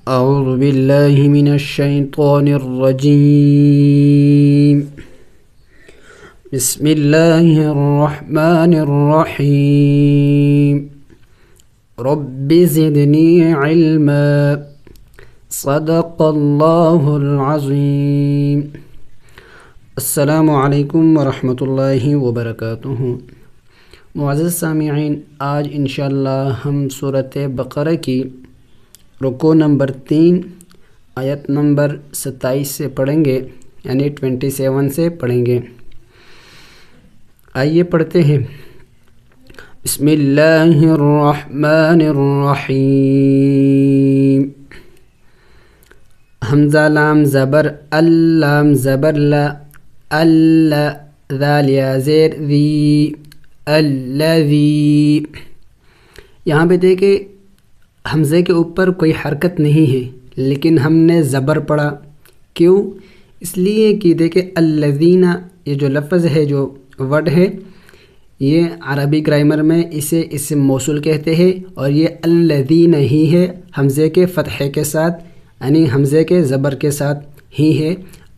اعوذ باللہ من الشیطان الرجیم بسم اللہ الرحمن الرحیم رب زدنی علما صدق اللہ العظیم۔ السلام علیکم ورحمۃ اللہ وبرکاتہ۔ معزز سامعین، آج انشاءاللہ ہم سورۃ بقرہ کی رکوع نمبر 3 آیت نمبر 27 سے پڑھیں گے، یعنی 27 سے پڑھیں گے۔ آئیے پڑھتے ہیں۔ بسم اللہ الرحمن الرحیم۔ حمزہ لام زبر اللام زبر لا اللہ ذال یا زیر ذی الذی۔ یہاں پہ دیکھیں حمزے کے اوپر کوئی حرکت نہیں ہے، لیکن ہم نے زبر پڑھا۔ کیوں؟ اس لیے کہ دیکھیں الذین، یہ جو لفظ ہے، جو ورڈ ہے، یہ عربی گرامر میں اسے اسم موصول کہتے ہیں، اور یہ الذین ہی ہے حمزے کے فتحے کے ساتھ، یعنی حمزے کے زبر کے ساتھ ہی ہے،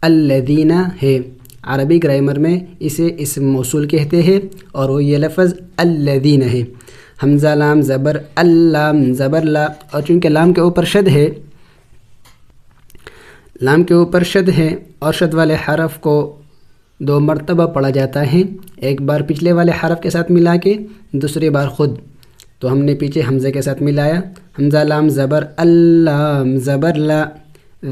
الذین ہے۔ عربی گرامر میں اسے اسم موصول کہتے ہیں، اور وہ یہ لفظ الذین ہے۔ حمزہ لام زبر اللام زبر لا، اور چونکہ لام کے اوپر شد ہے، اور شد والے حرف کو 2 مرتبہ پڑھا جاتا ہے، ایک بار پچھلے والے حرف کے ساتھ ملا کے، دوسری بار خود۔ تو ہم نے پیچھے حمزے کے ساتھ ملایا، حمزہ لام زبر اللام زبر لا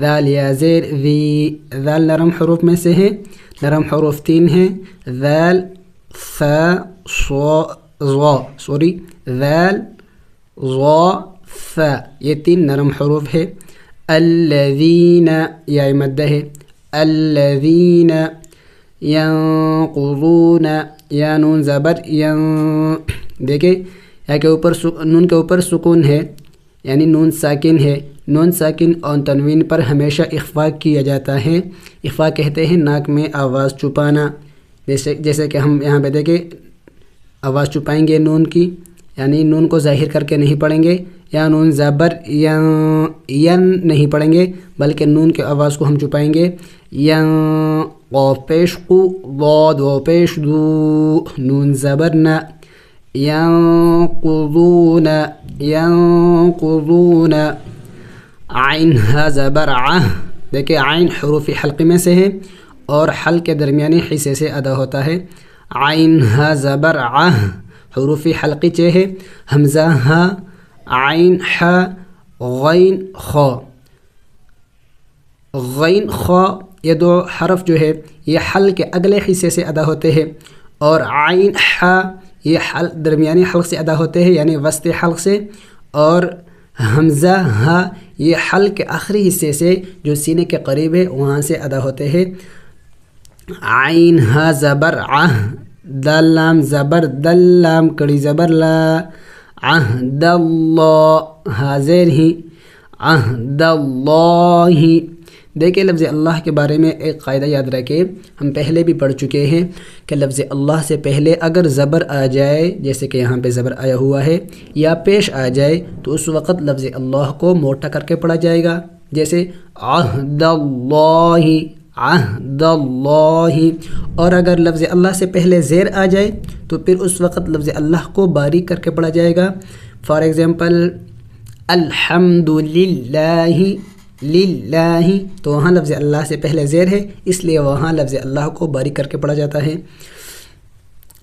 ذال یا زیر ذی۔ ذال نرم حروف میں سے ہے، نرم حروف 3 ہیں، ذال ثا ذال ظا ثا، یہ 3 نرم حروف ہے۔ الذین، یا مدہ ہے، الذین ینقضون، یا نون زبر ین، دیکھیں یا کے اوپر نون کے اوپر سکون ہے، یعنی نون ساکن ہے۔ نون ساکن اور تنوین پر ہمیشہ اخفا کیا جاتا ہے۔ اخفا کہتے ہیں ناک میں آواز چھپانا، جیسے کہ ہم یہاں پہ دیکھیں آواز چھپائیں گے نون کی، یعنی نون کو ظاہر کر کے نہیں پڑھیں گے، یا نون زبر ین نہیں پڑھیں گے، بلکہ نون کے آواز کو ہم چھپائیں گے۔ ین قاف پیش قو، ضاد و پیش دو، نون زبر نا۔ ینقضون ینقضون، عین ہا زبر عہ، دیکھیں عین حروف حلقی میں سے ہے، اور حل کے درمیانی حصے سے ادا ہوتا ہے۔ عین ہا زبر عہ، حروف حلقی چہ ہے، حمزہ ہا، عین حا، غین خا۔ غین خا، یہ 2 حرف جو ہے یہ حل کے اگلے حصے سے ادا ہوتے ہیں، اور عین حا یہ درمیانی حلق سے ادا ہوتے ہیں، یعنی وسط حلق سے، اور حمزہ ہا یہ حلق کے آخری حصے سے جو سینے کے قریب ہے وہاں سے ادا ہوتے ہیں۔ عین ہا زبر عہ، دال لام زبر دل لام کڑی زبر لا، عہد اللہ، حاضر ہی، عہد اللہ۔ دیکھیں لفظ اللہ کے بارے میں ایک قاعدہ یاد رکھیں، ہم پہلے بھی پڑھ چکے ہیں کہ لفظ اللہ سے پہلے اگر زبر آ جائے، جیسے کہ یہاں پہ زبر آیا ہوا ہے، یا پیش آ جائے، تو اس وقت لفظ اللہ کو موٹا کر کے پڑھا جائے گا، جیسے عہد اللہ، عہد اللہ۔ اور اگر لفظ اللہ سے پہلے زیر آ جائے تو پھر اس وقت لفظ اللہ کو باریک کر کے پڑھا جائے گا۔ فار ایگزامپل الحمد للہ، للہ، تو وہاں لفظ اللہ سے پہلے زیر ہے، اس لیے وہاں لفظ اللہ کو باریک کر کے پڑھا جاتا ہے۔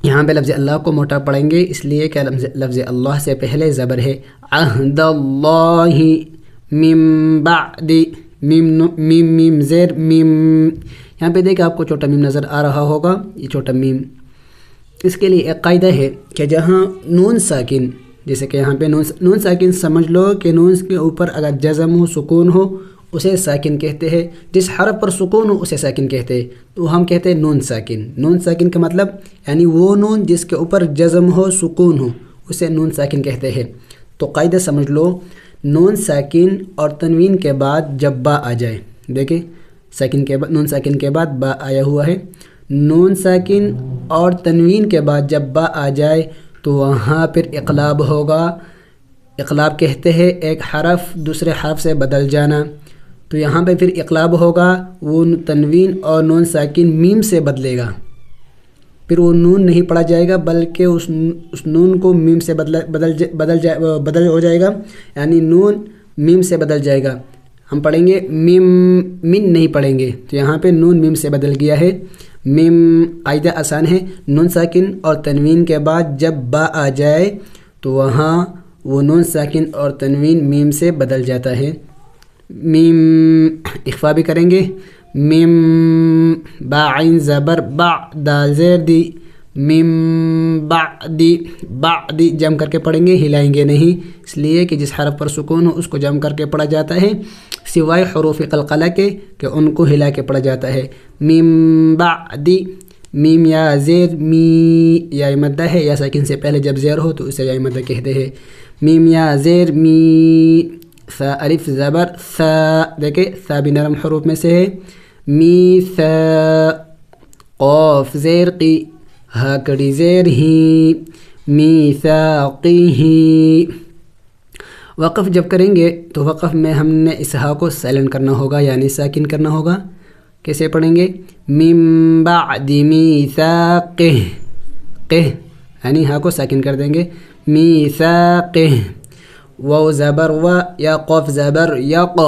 یہاں پہ لفظ اللہ کو موٹا پڑھیں گے، اس لیے کہ لفظ اللہ سے پہلے زبر ہے۔ عہد اللہ من بعد، میم زیر میم، یہاں پہ دیکھیں آپ کو چھوٹا میم نظر آ رہا ہوگا، یہ چھوٹا میم۔ اس کے لیے ایک قاعدہ ہے کہ جہاں نون ساکن، جیسے کہ یہاں پہ نون ساکن سمجھ لو کہ نون کے اوپر اگر جزم ہو، سکون ہو، اسے ساکن کہتے ہیں۔ جس حرف پر سکون ہو اسے ساکن کہتے ہیں، تو ہم کہتے ہیں نون ساکن۔ نون ساکن کا مطلب یعنی وہ نون جس کے اوپر جزم ہو، سکون ہو، اسے نون ساکن کہتے ہیں۔ تو قاعدہ سمجھ لو، نون ساکن اور تنوین کے بعد جب با آ جائے، دیکھیں نون ساکن کے بعد با آیا ہوا ہے، نون ساکن اور تنوین کے بعد جب با آ جائے تو وہاں پھر اقلاب ہوگا، اقلاب کہتے ہیں ایک حرف دوسرے حرف سے بدل جانا. تو یہاں پہ پھر اقلاب ہوگا، وہ تنوین اور نون ساکن میم سے بدلے گا. پھر وہ نون نہیں پڑھا جائے گا بلکہ اس نون کو میم سے بدل ہو جائے گا، یعنی نون میم سے بدل جائے گا. ہم پڑھیں گے میم، من نہیں پڑھیں گے. تو یہاں پہ نون میم سے بدل گیا ہے. میم قاعدہ آسان ہے، نون ساکن اور تنوین کے بعد جب با آ جائے تو وہاں وہ نون ساکن اور تنوین میم سے بدل جاتا ہے. میم اخفا بھی کریں گے. میم با عین زبر با، دال زیر دی، میم بعدی، بعدی جم کر کے پڑھیں گے، ہلائیں گے نہیں، اس لیے کہ جس حرف پر سکون ہو اس کو جم کر کے پڑھا جاتا ہے، سوائے حروف قلقلہ کے کہ ان کو ہلا کے پڑھا جاتا ہے. میم بعدی، میم یا زیر می، یا مدہ ہے، یا ساکن سے پہلے جب زیر ہو تو اسے یا مدہ کہتے ہیں. میم یا زیر می، ثا الف زبر ثا، دیکھیں ثا بھی نرم حروف میں سے ہے. می ثا، قاف زیر قی، ہا کڑی زیر ہی، میثاقی ہی. وقف جب کریں گے تو وقف میں ہم نے اس ہا کو سائلنٹ کرنا ہوگا، یعنی ساکن کرنا ہوگا. کیسے پڑھیں گے؟ من بعد میثاقہ، قہ یعنی ہا کو ساکن کر دیں گے. میثاقہ، واو زبر و، یا قاف زبر یا ق،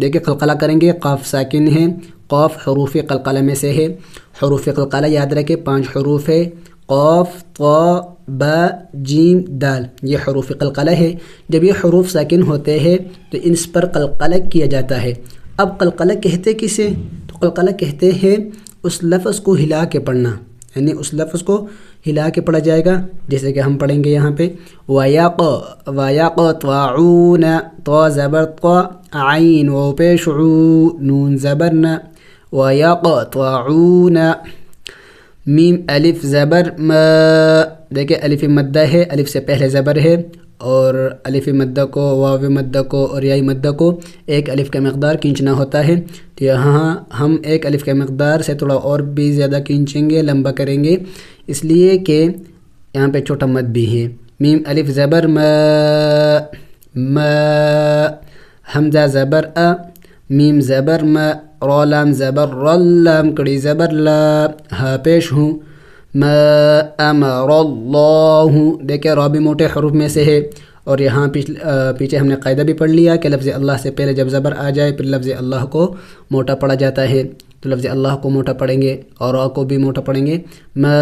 دیکھیں قلقلہ کریں گے، قاف ساکن ہے، قاف حروف قلقلہ میں سے ہے. حروف قلقلہ یاد رکھیں 5 حروف ہے، قاف، طا، با، جیم، دال، یہ حروف قلقلہ ہے. جب یہ حروف ساکن ہوتے ہیں تو ان پر قلقلہ کیا جاتا ہے. اب قلقلہ کہتے کسے؟ تو قلقلہ کہتے ہیں اس لفظ کو ہلا کے پڑھنا، یعنی اس لفظ کو ہلا کے پڑھا جائے گا. جیسے کہ ہم پڑھیں گے یہاں پہ وَيَقْطَعُونَ، طا زبر طا، عین و پیش عو، نون زبر ن، وَيَقْطَعُونَ. میم الف زبر ما، دیکھیں الف مدہ ہے، الف سے پہلے زبر ہے، اور الف مدہ کو، واو مدہ کو اور یائی مدہ کو ایک الف کا مقدار کھینچنا ہوتا ہے. تو یہاں ہم ایک الف کے مقدار سے تھوڑا اور بھی زیادہ کھینچیں گے، لمبا کریں گے، اس لیے کہ یہاں پہ چھوٹا مد بھی ہے. میم الف زبر ما، ما، حمزہ زبر ا، میم زبر ما، را لام زبر رل، لام کڑی زبر لا، ہا پیش ہوں. ما امر اللہ، دیکھیں را بھی موٹے حروف میں سے ہے. اور یہاں پیچھے ہم نے قاعدہ بھی پڑھ لیا کہ لفظ اللہ سے پہلے جب زبر آ جائے پھر لفظ اللہ کو موٹا پڑھا جاتا ہے. تو لفظ اللہ کو موٹا پڑھیں گے اور را کو بھی موٹا پڑھیں گے. ما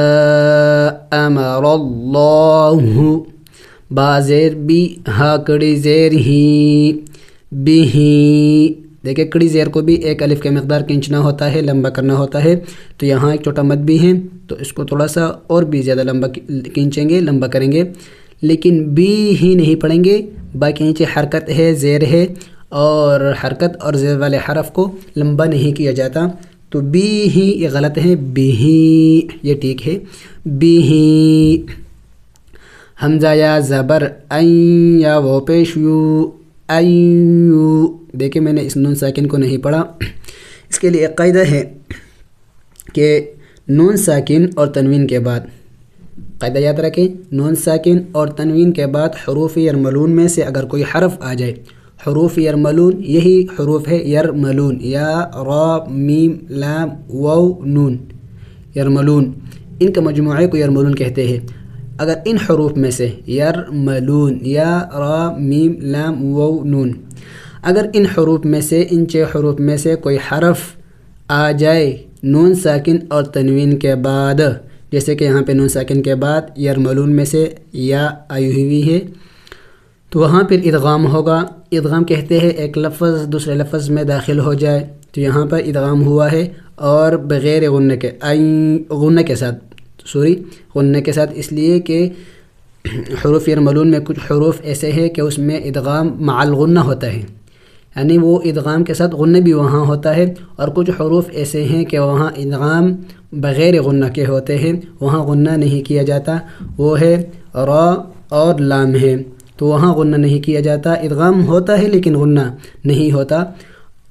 امر اللہ، با زیر بی، ہا کڑی زیر ہی، بھی، دیکھیں کڑی زیر کو بھی ایک الف کے مقدار کھینچنا ہوتا ہے، لمبا کرنا ہوتا ہے. تو یہاں ایک چھوٹا مد بھی ہے تو اس کو تھوڑا سا اور بھی زیادہ لمبا کھینچیں گے، لمبا کریں گے، لیکن بی ہی نہیں پڑھیں گے. باقی نیچے حرکت ہے، زیر ہے، اور حرکت اور زیر والے حرف کو لمبا نہیں کیا جاتا. تو بی ہی یہ غلط ہے، بی ہی یہ ٹھیک ہے. Be he. حمزہ یا زبر این، یا وہ پیش یو، ایو، دیکھیں میں نے اس نون ساکن کو نہیں پڑھا. اس کے لیے ایک قاعدہ ہے کہ نون ساکن اور تنوین کے بعد، قاعدہ یاد رکھیں، نون ساکن اور تنوین کے بعد حروف یرملون میں سے اگر کوئی حرف آ جائے، حروف یرملون یہی حروف ہے یرملون، یا را میم لام واو نون، یرملون، ان کا مجموعے کو یرملون کہتے ہیں. اگر ان حروف میں سے یرملون، یا را میم لام واو نون، اگر ان حروف میں سے، ان 6 حروف میں سے کوئی حرف آ جائے نون ساکن اور تنوین کے بعد، جیسے کہ یہاں پہ نون ساکن کے بعد یرملون میں سے یا آئی ہوئی ہے، تو وہاں پھر ادغام ہوگا. ادغام کہتے ہیں ایک لفظ دوسرے لفظ میں داخل ہو جائے. تو یہاں پر ادغام ہوا ہے، اور بغیر غنہ کے، غنہ کے ساتھ، غنہ کے ساتھ، اس لیے کہ حروف یرملون میں کچھ حروف ایسے ہیں کہ اس میں ادغام مع الغنہ ہوتا ہے، یعنی وہ ادغام کے ساتھ غنہ بھی وہاں ہوتا ہے. اور کچھ حروف ایسے ہیں کہ وہاں ادغام بغیر غنہ کے ہوتے ہیں، وہاں غنہ نہیں کیا جاتا. وہ ہے را اور لام ہے، تو وہاں غنہ نہیں کیا جاتا، ادغام ہوتا ہے لیکن غنہ نہیں ہوتا.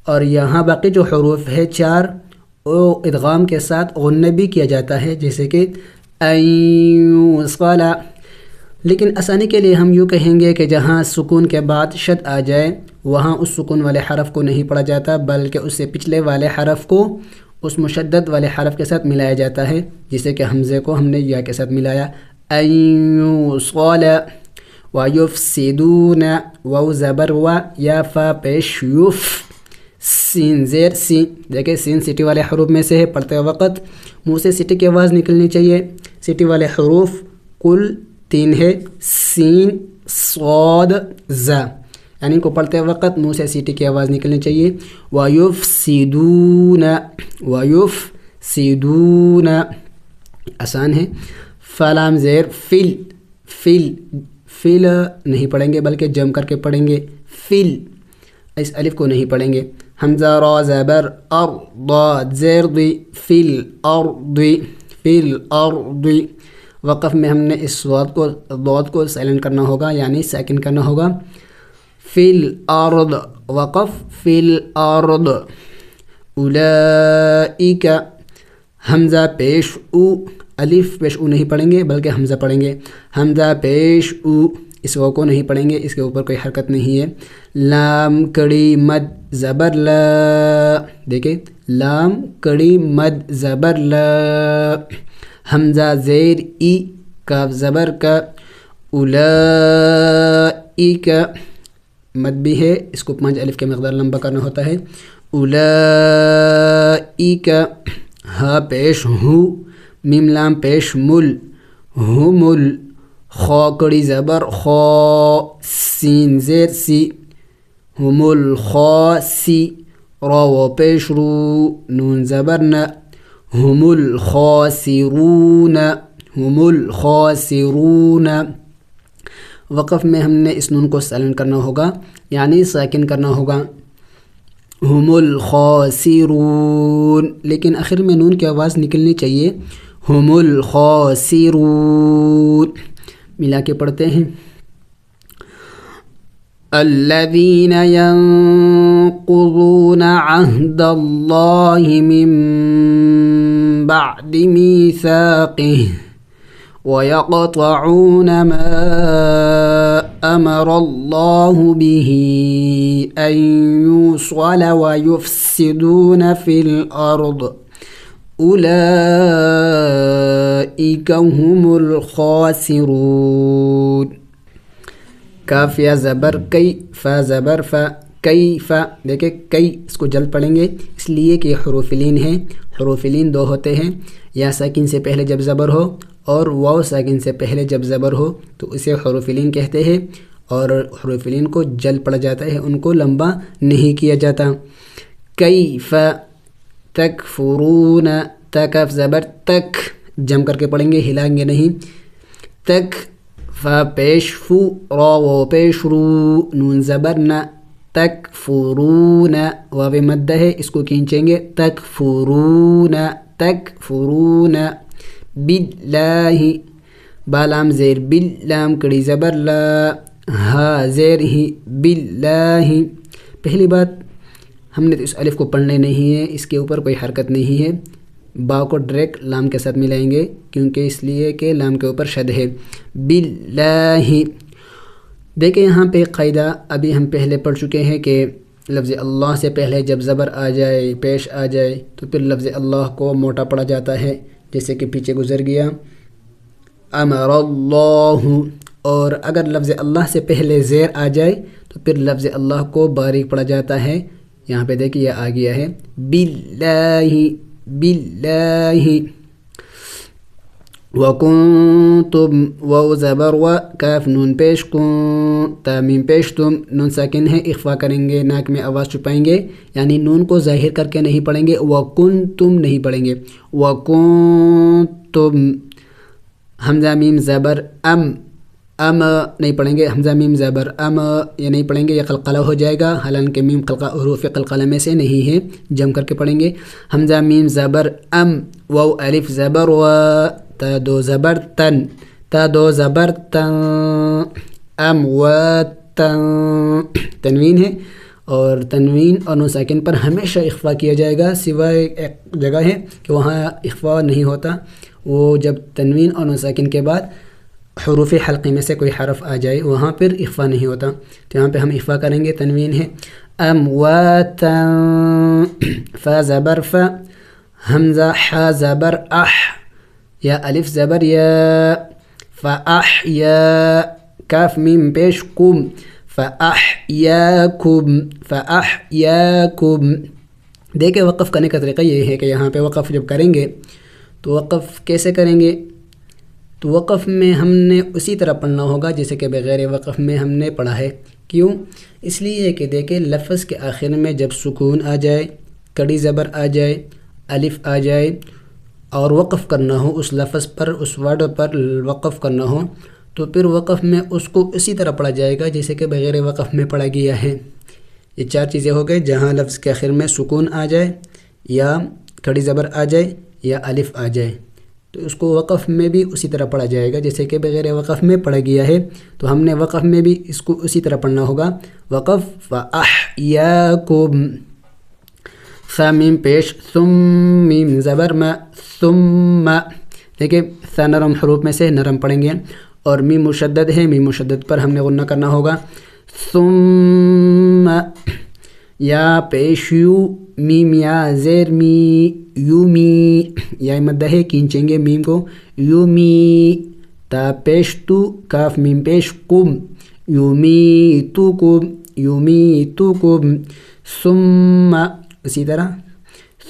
اور یہاں باقی جو حروف ہے 4، وہ ادغام کے ساتھ غنہ بھی کیا جاتا ہے، جیسے کہ ایوصلا. لیکن آسانی کے لیے ہم یوں کہیں گے کہ جہاں سکون کے بعد شد آ جائے وہاں اس سکون والے حرف کو نہیں پڑھا جاتا، بلکہ اس سے پچھلے والے حرف کو اس مشدد والے حرف کے ساتھ ملایا جاتا ہے، جسے کہ حمزے کو ہم نے یا کے ساتھ ملایا، ایوصل ویفسدون، واو زبر و، یا فا پیش یف، سین زیر سی۔ دیکھیں سین سٹی والے حروف میں سے ہے، پڑھتے وقت منہ سے سٹی کی آواز نکلنی چاہیے۔ سٹی والے حروف کل 3 ہے، سین صاد ز، یعنی ان کو پڑھتے وقت منہ سے سیٹی کی آواز نکلنی چاہیے۔ وَيُفْسِدُونَ، وَيُفْسِدُونَ آسان ہے۔ فلام زیر فل، فل نہیں پڑھیں گے بلکہ جم کر کے پڑھیں گے، فل، اس الف کو نہیں پڑھیں گے۔ حمزہ را زبر ار، ضاد زیر ضی، فل ارض، فل ارض۔ وقف میں ہم نے اس ضاد کو سائلنٹ کرنا ہوگا، یعنی ساکن کرنا ہوگا، فی الارض، وقف فی الارض۔ اولئک، حمزہ پیش او، الف پیش او نہیں پڑھیں گے بلکہ حمزہ پڑھیں گے، حمزہ پیش او، اس واو کو نہیں پڑھیں گے، اس کے اوپر کوئی حرکت نہیں ہے۔ لام کڑی مد زبر لا، دیکھیں لام کڑی مد زبر لا، حمزہ زیر ای، کاف زبر کا، اولئک، مد بھی ہے، اس کو 5 الف کے مقدار لمبا کرنا ہوتا ہے، اولئک، ہا پیش ہو، میم لام پیش مل، ہمل، خا کڑی زبر خا، سین زیر سی، ہم الخاسی، را و پیش رو، نون زبر ن، ہم الخاسرون، ہم الخاسرون۔ وقف میں ہم نے اس نون کو سائلنٹ کرنا ہوگا، یعنی ساکن کرنا ہوگا، ہم الخاسرون، لیکن آخر میں نون کی آواز نکلنی چاہیے، ہم الخاسرون۔ ملا کے پڑھتے ہیں، الذين ينقضون عهد الله من بعد ميثاقه ويقطعون ما أمر الله به أن يوصل ويفسدون في الأرض أولئك هم الخاسرون۔ کاف یا زبر کئی، فا زبر فا، کئی فا، دیکھیں کئی، اس کو جلد پڑھیں گے اس لیے کہ حروف لین ہیں، حروف لین 2 ہوتے ہیں، یا ساکن سے پہلے جب زبر ہو اور واو ساکن سے پہلے جب زبر ہو تو اسے حروف لین کہتے ہیں، اور حروف لین کو جلد پڑھا جاتا ہے، ان کو لمبا نہیں کیا جاتا۔ کیف تکفرون، تکف زبر تک، جم کر کے پڑھیں گے، ہلائیں گے نہیں، تک، فا پیش فو، را و پیش رو، نون زبر ن، تکفرون، واو مد ہے، اس کو کھینچیں گے، تکفرون، تکفرون، باللہ، بالام زیر بل، لام کڑی زبر لا، ہا زیر ہی، باللہ۔ پہلی بات ہم نے تو اس الف کو پڑھنے نہیں ہے، اس کے اوپر کوئی حرکت نہیں ہے، با کو ڈائریکٹ لام کے ساتھ ملائیں گے، کیونکہ اس لیے کہ لام کے اوپر شد ہے، باللہ۔ دیکھیں یہاں پہ قاعدہ ابھی ہم پہلے پڑھ چکے ہیں کہ لفظ اللہ سے پہلے جب زبر آ جائے، پیش آ جائے، تو پھر لفظ اللہ کو موٹا پڑھا جاتا ہے، جیسے کہ پیچھے گزر گیا، امر اللہ، اور اگر لفظ اللہ سے پہلے زیر آ جائے تو پھر لفظ اللہ کو باریک پڑھا جاتا ہے، یہاں پہ دیکھیں یہ آ گیا ہے، باللہ، باللہ۔ وکنتم، واو زبر و، کاف نون پیش کن، تامیم پیش تم، نون ساکن ہے، اخفا کریں گے، ناک میں آواز چھپائیں گے، یعنی نون کو ظاہر کر کے نہیں پڑھیں گے، وکنتم نہیں پڑھیں گے، وکنتم۔ حمزہ میم زبر ام، ام نہیں پڑھیں گے، حمزہ میم زبر ام یہ نہیں پڑھیں گے، یہ قلقلہ ہو جائے گا، حالانکہ میم حروف قلقلہ میں سے نہیں ہے، جم کر کے پڑھیں گے، حمزہ میم زبر ام، واو الف زبر و، تا 2 زبر تن، تا 2 زبر تن، ام و تن، تنوین ہے، اور تنوین اور نون ساکن پر ہمیشہ اخفا کیا جائے گا، سوائے ایک جگہ ہے کہ وہاں اخفا نہیں ہوتا، وہ جب تنوین اور نون ساکن کے بعد حروف حلقی میں سے کوئی حرف آ جائے وہاں پھر اخفا نہیں ہوتا، تو یہاں پہ ہم اخفا کریں گے. تنوین ہے امواتا، فا زبر فا، حمزہ حا زبر اح، یا الف زبر یا، فاحیا، کاف میم پیش کم، فاحیاکم، فاحیاکم. دیکھیں وقف کرنے کا طریقہ یہ ہے کہ یہاں پہ وقف جب کریں گے تو وقف کیسے کریں گے؟ تو وقف میں ہم نے اسی طرح پڑھنا ہوگا جیسے کہ بغیر وقف میں ہم نے پڑھا ہے. کیوں؟ اس لیے کہ دیکھیں لفظ کے آخر میں جب سکون آ جائے، کڑی زبر آ جائے، الف آ جائے اور وقف کرنا ہو اس لفظ پر، اس ورڈ پر وقف کرنا ہو، تو پھر وقف میں اس کو اسی طرح پڑھا جائے گا جیسے کہ بغیر وقف میں پڑھا گیا ہے. یہ 4 چیزیں ہو گئے، جہاں لفظ کے آخر میں سکون آ جائے یا کھڑی زبر آ جائے یا الف آ جائے تو اس کو وقف میں بھی اسی طرح پڑھا جائے گا جیسے کہ بغیر وقف میں پڑھا گیا ہے. تو ہم نے وقف میں بھی اس کو اسی طرح پڑھنا ہوگا. وقف فاحیاکم، ثا میم پیش ثم، میم زبر ما، ثم. دیکھیں ثا نرم حروف میں سے نرم پڑھیں گے اور میم مشدد ہے، میم مشدد پر ہم نے غنہ کرنا ہوگا. ثم، یا پیش یو، میم یا زیر می، یومی، یا مدہ ہے کھینچیں گے میم کو، یومی. تا پیش تو، کاف میم پیش کم، یومیتکم، یومیتکم. ثم اسی طرح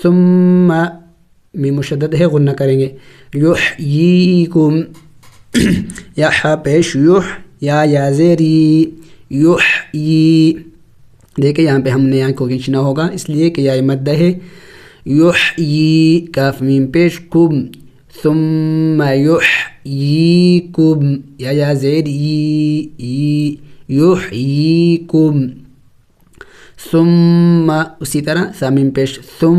ثم میم مشدد ہے غنہ کریں گے، یحییکم، یا حا پیش یح، یا زیری، یحیی. دیکھیں یہاں پہ ہم نے یہاں کو کھینچنا ہوگا اس لیے کہ یا مدہ ہے. یحیی، کاف میم پیش کم، ثم یحییکم، یا زیر ای، یحییکم. ثم اسی طرح ثا میم پیش ثم،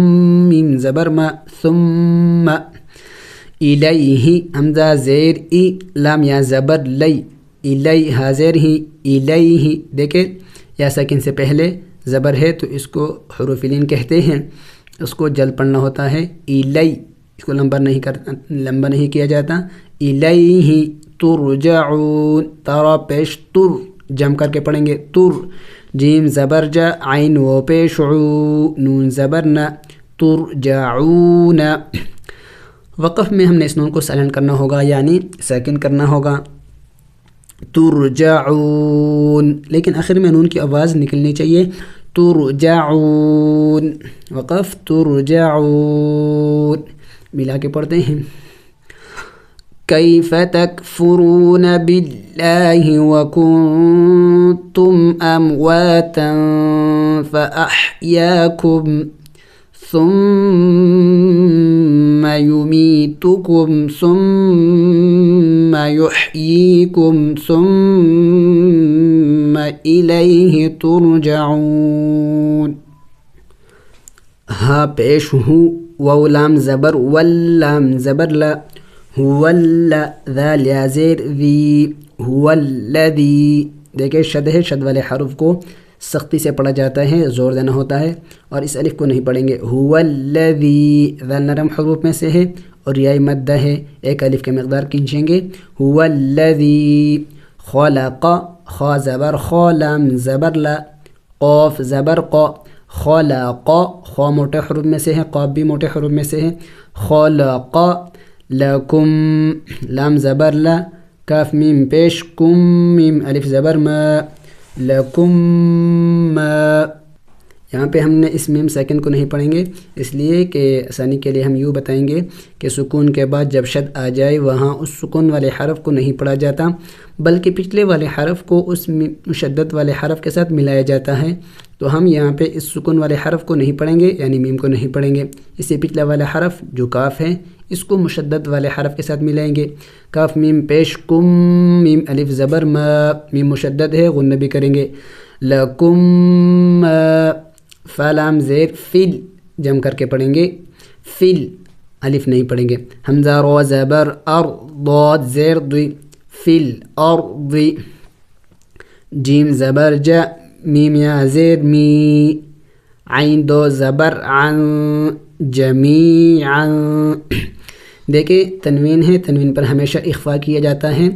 میم زبر ما، ثم. الیہ، حمزہ زیر ای، لام یا زبر لی، الی حاضر ہی، الیہ. دیکھیں یا ساکن سے پہلے زبر ہے تو اس کو حروف لین کہتے ہیں، اس کو جلد پڑھنا ہوتا ہے. الی، اس کو لمبا نہیں کیا جاتا. الیہ ترجعون، تارا پیش تر، جم کر کے پڑھیں گے تر. جیم زبر جا، عین و پیش عو، نون زبر نا، ترجعون. وقف میں ہم نے اس نون کو سائلنٹ کرنا ہوگا یعنی ساکن کرنا ہوگا، ترجعون، لیکن آخر میں نون کی آواز نکلنی چاہیے، ترجعون. وقف ترجعون، ملا کے پڑھتے ہیں. کیف تکفرون باللہ وکنتم امواتا فاحیاکم ثم یمیتکم ثم یحییکم ثم الیہ ترجعون. ہا پیش ہوں، واو لام زبر واللام زبر لا، ہوا ذال یا زیر ذی، ہوا الذی. دیکھیں شد ہے، شد والے حرف کو سختی سے پڑھا جاتا ہے، زور دینا ہوتا ہے اور اس الف کو نہیں پڑھیں گے. ہوا الذی، ذال نرم حروف میں سے ہے اور یا مدہ ہے، ایک الف کے مقدار کھینچیں گے. ہوا الذی خلق، خا زبر خا، لام زبر لا، قاف زبر قا، خلق، خا موٹے حروف میں سے ہے، قاف بھی موٹے حروف میں سے ہے. خلق لکم، لام زبر لا، کاف میم پیش کم، میم الف زبر ما، لکم ما. یہاں پہ ہم نے اس میم سیکنڈ کو نہیں پڑھیں گے اس لیے کہ آسانی کے لیے ہم یوں بتائیں گے کہ سکون کے بعد جب شد آ جائے وہاں اس سکون والے حرف کو نہیں پڑھا جاتا بلکہ پچھلے والے حرف کو اس مشدد والے حرف کے ساتھ ملایا جاتا ہے. تو ہم یہاں پہ اس سکون والے حرف کو نہیں پڑھیں گے یعنی میم کو نہیں پڑھیں گے. اس سے پچھلا والا حرف جو کاف ہے اس کو مشدد والے حرف کے ساتھ ملائیں گے. کاف میم پیش کم، میم الف زبر ما، میم مشدد ہے غنہ بھی کریں گے. لکم ما، فا لام زیر فل، جم کر کے پڑھیں گے فل، الف نہیں پڑھیں گے. حمزہ رو زبر ار، ضاد زیر ضی، فل ارض. جیم زبر جا، میم یا زیر می، عین دو زبر عن، جمیعا. دیکھیں تنوین ہے، تنوین پر ہمیشہ اخفا کیا جاتا ہے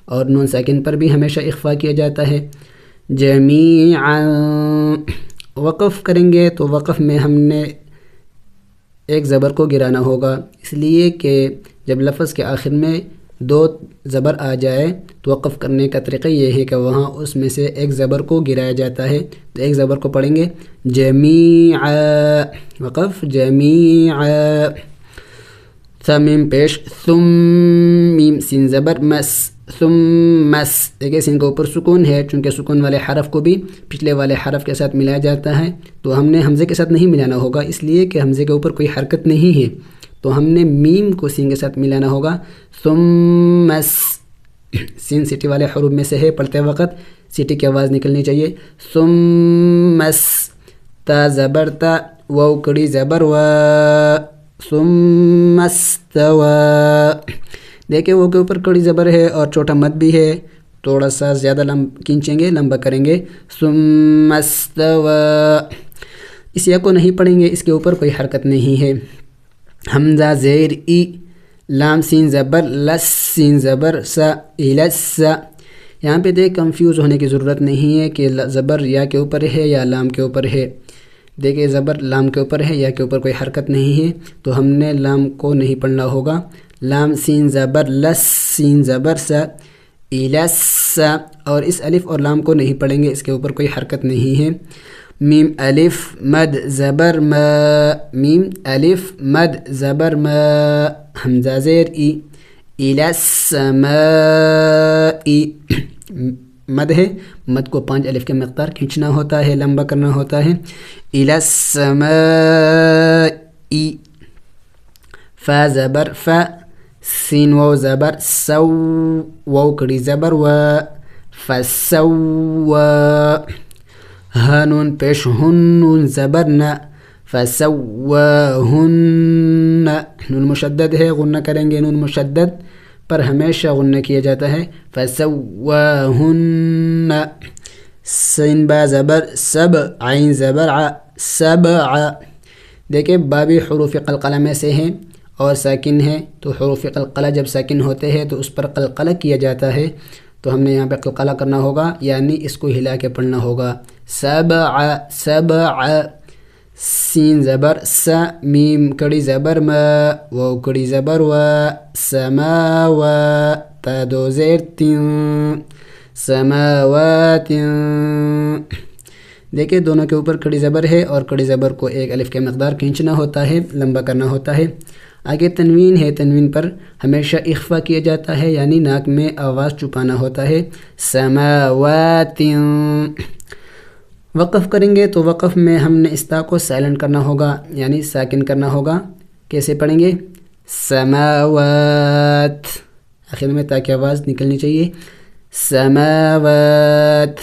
اور نون ساکن پر بھی ہمیشہ اخفا کیا جاتا ہے۔ جمیعا، وقف کریں گے تو وقف میں ہم نے ایک زبر کو گرانا ہوگا، اس لیے کہ جب لفظ کے آخر میں 2 زبر آ جائے تو وقف کرنے کا طریقہ یہ ہے کہ وہاں اس میں سے ایک زبر کو گرایا جاتا ہے، تو ایک زبر کو پڑھیں گے جمیعا، وقف جمیعا، میم پیش، ثم میم سین زبر مس، ثم مس، دیکھیں سین کے اوپر سکون ہے، چونکہ سکون والے حرف کو بھی پچھلے والے حرف کے ساتھ ملایا جاتا ہے، تو ہم نے حمزے کے ساتھ نہیں ملانا ہوگا، اس لیے کہ حمزے کے اوپر کوئی حرکت نہیں ہے، تو ہم نے میم کو سین کے ساتھ ملانا ہوگا۔ ثم مس، سین سیٹی والے حروف میں سے ہے، پڑھتے وقت سیٹی کی آواز نکلنی چاہیے۔ ثم مس، تا زبر تا، واو کڑی زبر و، ثم استوى، دیکھیں وہ کے اوپر کڑی زبر ہے اور چھوٹا مد بھی ہے، تھوڑا سا زیادہ کھینچیں گے، لمبا کریں گے، ثم استوى، اس یا کو نہیں پڑھیں گے، اس کے اوپر کوئی حرکت نہیں ہے۔ حمزہ زیر ای، لام سین زبر لس، سین زبر سا، الس، یہاں پہ دیکھ کنفیوز ہونے کی ضرورت نہیں ہے کہ زبر یا کے اوپر ہے یا لام کے اوپر ہے، دیکھیں زبر لام کے اوپر ہے، یا کے اوپر کوئی حرکت نہیں ہے، تو ہم نے لام کو نہیں پڑھنا ہوگا۔ لام سین زبر لس، سین زبر سا، الس، اور اس الف اور لام کو نہیں پڑھیں گے، اس کے اوپر کوئی حرکت نہیں ہے۔ میم الف مد زبر ما، میم الف مد زبر ما، حمزہ زیر ای، السماء، مد ہے، مد کو 5 الف کے مقدار کھینچنا ہوتا ہے، لمبا کرنا ہوتا ہے۔ السماء، فا زبر فا، سین واو زبر سو، واو کڑی زبر و، فسوا، ہا نون پیش ہن، نون زبر نا، فسواہن، نون مشدد ہے، غنہ کریں گے، نون مشدد پر ہمیشہ غنہ کیا جاتا ہے، فسواہن، سین با زبر سب، عین زبر ع، سبع، دیکھیں با بھی حروف قلقلہ میں سے ہیں اور ساکن ہے، تو حروف قلقلہ جب ساکن ہوتے ہیں تو اس پر قلقلہ کیا جاتا ہے، تو ہم نے یہاں پہ قلقلہ کرنا ہوگا، یعنی اس کو ہلا کے پڑھنا ہوگا، سبع، سبع، سین زبر س، میم کڑی زبر ما، واو کڑی زبر و، سماوا، تا 2 زیر تین، سماوات، دیکھیں دونوں کے اوپر کڑی زبر ہے اور کڑی زبر کو 1 الف کے مقدار کھینچنا ہوتا ہے، لمبا کرنا ہوتا ہے۔ آگے تنوین ہے، تنوین پر ہمیشہ اخفا کیا جاتا ہے، یعنی ناک میں آواز چھپانا ہوتا ہے، سماوات۔ وقف کریں گے تو وقف میں ہم نے اس تا کو سائلنٹ کرنا ہوگا، یعنی ساکن کرنا ہوگا، کیسے پڑھیں گے؟ سماوات، آخر میں تا کی آواز نکلنی چاہیے، سماوات،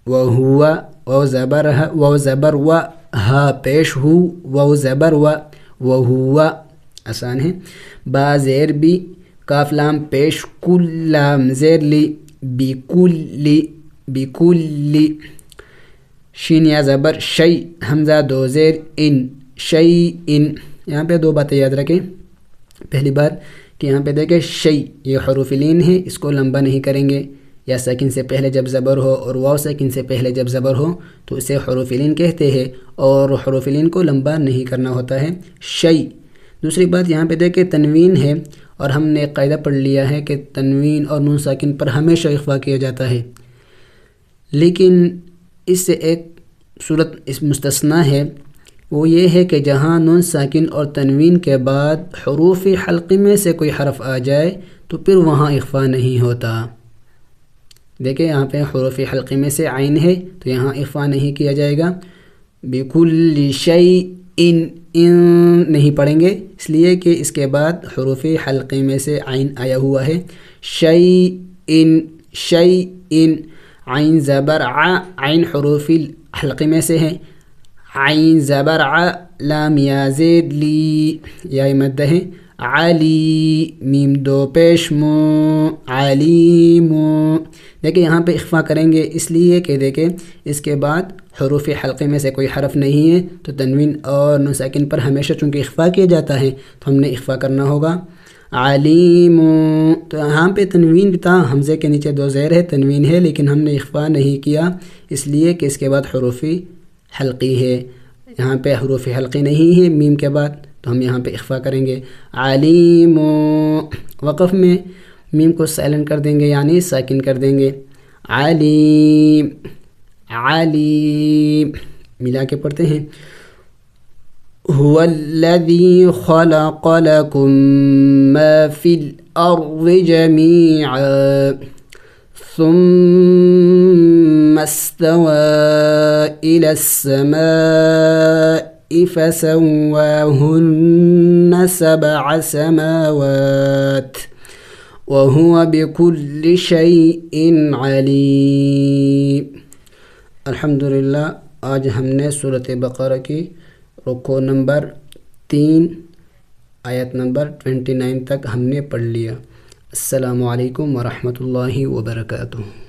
وہو، واو زبر ہ، واو زبر و، ہا پیش ہو، واو زبر و، وہو، آسان ہے۔ با زیر بی، کاف لام پیش کل، لام زیر لی، بکلی، بکلی، شین یا زبر شی، حمزہ 2 زیر ان، شی ان، یہاں پہ 2 باتیں یاد رکھیں۔ پہلی بات کہ یہاں پہ دیکھیں شی، یہ حروف لین ہے، اس کو لمبا نہیں کریں گے، یا ساکن سے پہلے جب زبر ہو اور واو ساکن سے پہلے جب زبر ہو تو اسے حروف لین کہتے ہیں، اور حروف لین کو لمبا نہیں کرنا ہوتا ہے، شی۔ دوسری بات یہاں پہ دیکھیں تنوین ہے، اور ہم نے ایک قاعدہ پڑھ لیا ہے کہ تنوین اور نون ساکن پر ہمیشہ اخفا کیا جاتا ہے، لیکن اس سے ایک صورت اس مستثنا ہے، وہ یہ ہے کہ جہاں نون ساکن اور تنوین کے بعد حروف حلقی میں سے کوئی حرف آ جائے تو پھر وہاں اخفا نہیں ہوتا۔ دیکھیں یہاں پہ حروف حلقی میں سے عین ہے تو یہاں اخفا نہیں کیا جائے گا، بکل شیء ان نہیں پڑھیں گے، اس لیے کہ اس کے بعد حروف حلقی میں سے عین آیا ہوا ہے، شیء، شیء، عین زبر ع، عین حروف حلقی میں سے ہے، عین زبر ع، لام یا زیر لی، یا مد ہے، علی، میم 2 پیش مو، علیم، دیکھیں یہاں پہ اخفا کریں گے اس لیے کہ دیکھیں اس کے بعد حروف حلقے میں سے کوئی حرف نہیں ہے، تو تنوین اور نون ساکن پر ہمیشہ چونکہ اخفا کیا جاتا ہے تو ہم نے اخفا کرنا ہوگا۔ علیم، تو یہاں پہ تنوین بھی تھا، حمزے کے نیچے دو زیر ہے، تنوین ہے، لیکن ہم نے اخفا نہیں کیا اس لیے کہ اس کے بعد حروف حلقی ہے، یہاں پہ حروف حلقی نہیں ہے میم کے بعد، تو ہم یہاں پہ اخفا کریں گے علیم۔ وقف میں میم کو سائلنٹ کر دیں گے یعنی ساکن کر دیں گے، علیم علیم، ملا کے پڑھتے ہیں هو الذي خلق لكم ما في الأرض جميعا ثم استوى إلى السماء فسواهن 7 سماوات وهو بكل شيء عليم۔ الحمدللہ، آج ہم نے سورۃ بقرہ کی رکوع نمبر 3 آیت نمبر 29 تک ہم نے پڑھ لیا۔ السلام علیکم ورحمۃ اللہ وبرکاتہ۔